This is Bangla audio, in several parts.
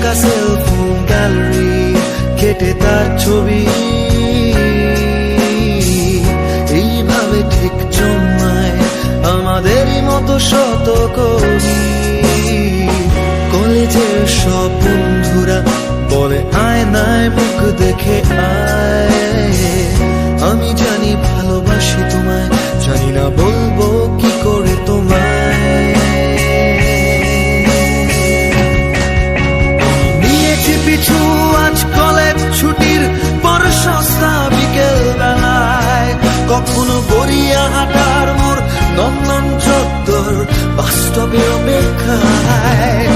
রাখা সেলফোন গ্যালারি কেটে তার ছবি এইভাবে ঠিক জন্মায় আমাদেরই মতো শত কবি। কলেজের সব বন্ধুরা বলে আয়নায় মুখ দেখে আয়, আমি জানি ভালোবাসি তোমায়, জানি না বলবো কি করে তোমায়। নিয়েছি পিছু আজ কলেজ ছুটির পর সস্তা বিকেল বেলায়, কখনো গড়িয়া হাঁটার মোর নন্দন চত্বর বাস্তবে অপেক্ষায়।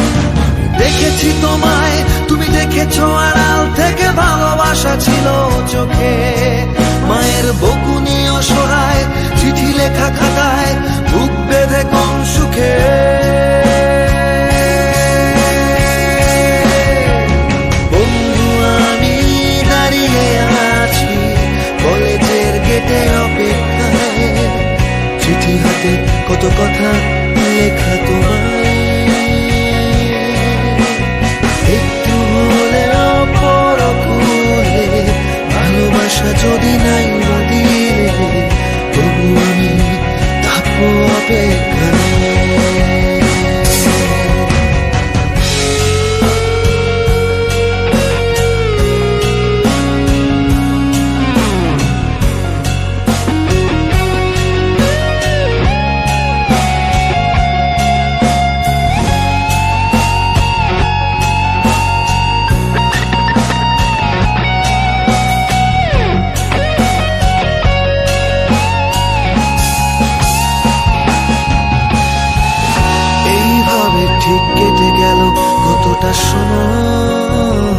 দেখেছি তোমায়, তুমি দেখেছো আড়াল থেকে, ভালোবাসা ছিল চোখে। মায়ের বকুনি অসহায় চিঠি লেখা খাতায় বুক বেঁধে কোন সুখে। বন্ধু আমি দাঁড়িয়ে আছি কলেজের গেটে অপেক্ষায়, চিঠি হাতে কত কথা লেখা তোমায়। যদি নাই দিলে তবু আমি থাকবো অপেক্ষায়। ঠিক কেটে গেল কতটা সময়,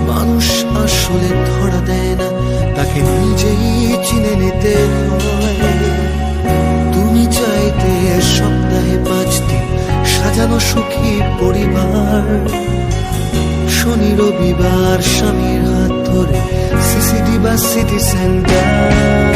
মানুষ আসলে ধরা দেয় না, তাকে নিজেই চিনে নিতে হয়। তুমি চাইতে সপ্তাহে 5 দিন সাজানো সুখী পরিবার, শনি রবিবার স্বামীর হাত ধরে সিসিডি বা সিটি সেন্টার।